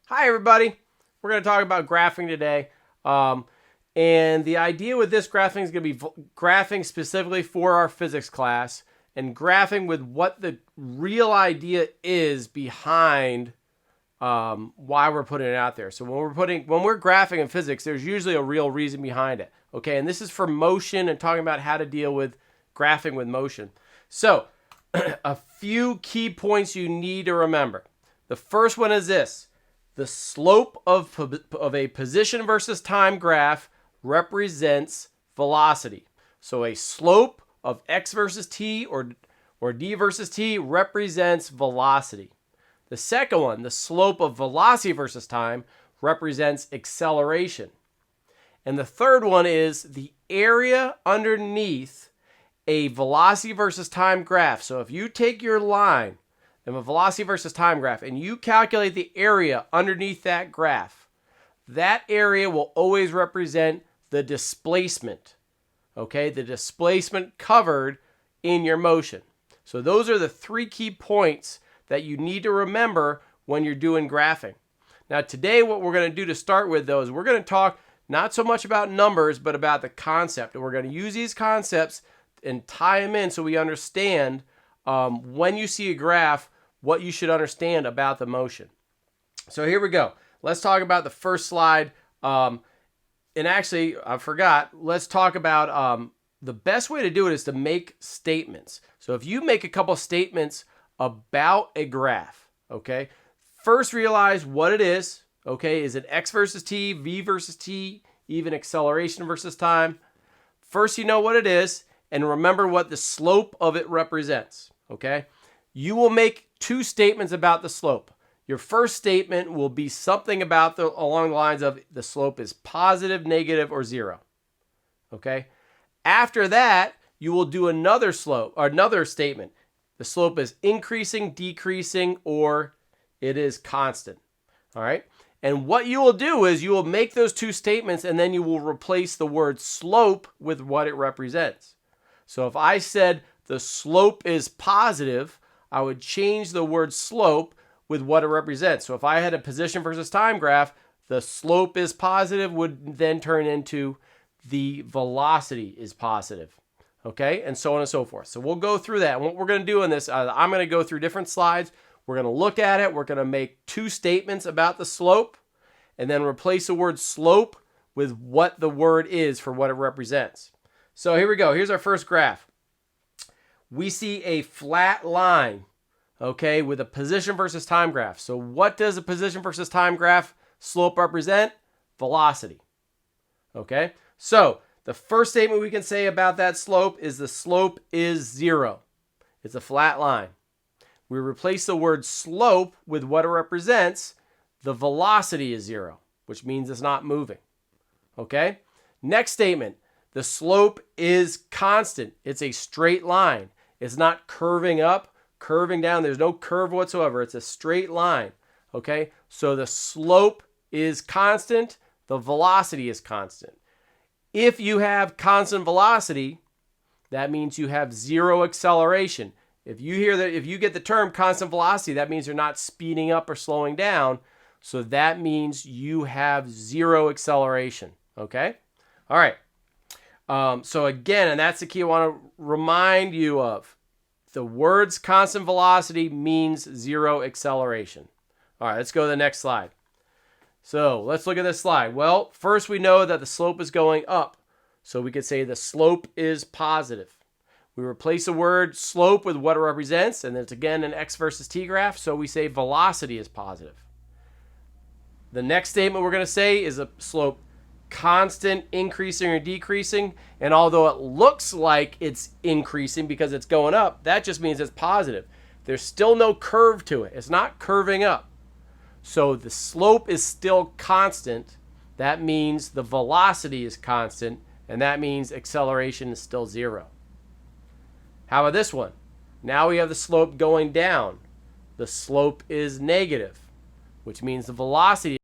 Hi everybody, we're going to talk about graphing today, and the idea with this graphing is going to be graphing specifically for our physics class and graphing with what the real idea is behind why we're putting it out there. So when we're graphing in physics, there's usually a real reason behind it. Okay, and this is for motion and talking about how to deal with graphing with motion. So a few key points you need to remember. The first one is this. The slope of a position versus time graph represents velocity. So a slope of x versus t or d versus t represents velocity. The second one, the slope of velocity versus time, represents acceleration. And the third one is the area underneath a velocity versus time graph. So if you take your line of a velocity versus time graph and you calculate the area underneath that graph, that area will always represent the displacement. Okay, the displacement covered in your motion. So those are the three key points that you need to remember when you're doing graphing. Now today what we're going to do to start with though is we're going to talk not so much about numbers but about the concept. And we're going to use these concepts and tie them in so we understand when you see a graph what you should understand about the motion. So here we go. Let's talk about the first slide. And actually, I forgot, let's talk about the best way to do it is to make statements. So if you make a couple statements about a graph, okay, first realize what it is. Okay, is it x versus t, v versus t, even acceleration versus time? First, you know what it is, and remember what the slope of it represents. Okay, you will make two statements about the slope. Your first statement will be something about along the lines of the slope is positive, negative, or zero. Okay, after that, you will do another statement. The slope is increasing, decreasing, or it is constant. All right. And what you will do is you will make those two statements and then you will replace the word slope with what it represents. So if I said the slope is positive, I would change the word slope with what it represents. So if I had a position versus time graph, the slope is positive would then turn into the velocity is positive. Okay, and so on and so forth. So we'll go through that. And what we're going to do in this, I'm going to go through different slides. We're going to look at it. We're going to make two statements about the slope and then replace the word slope with what the word is for what it represents. So here we go. Here's our first graph. We see a flat line, okay, with a position versus time graph. So what does a position versus time graph slope represent? Velocity. Okay, so the first statement we can say about that slope is the slope is zero. It's a flat line. We replace the word slope with what it represents. The velocity is zero, which means it's not moving. Okay? Next statement. The slope is constant. It's a straight line. It's not curving up, curving down. There's no curve whatsoever. It's a straight line. Okay? So the slope is constant. The velocity is constant. If you have constant velocity, that means you have zero acceleration. If you get the term constant velocity, that means you're not speeding up or slowing down. So that means you have zero acceleration. Okay? All right. So again, and that's the key I want to remind you of. The words constant velocity means zero acceleration. All right, let's go to the next slide. So let's look at this slide. Well, first we know that the slope is going up. So we could say the slope is positive. We replace the word slope with what it represents, and it's again an x versus t graph, so we say velocity is positive. The next statement we're going to say is a slope constant, increasing or decreasing, and although it looks like it's increasing because it's going up, that just means it's positive. There's still no curve to it. It's not curving up. So the slope is still constant. That means the velocity is constant, and that means acceleration is still zero. How about this one? Now we have the slope going down. The slope is negative, which means the velocity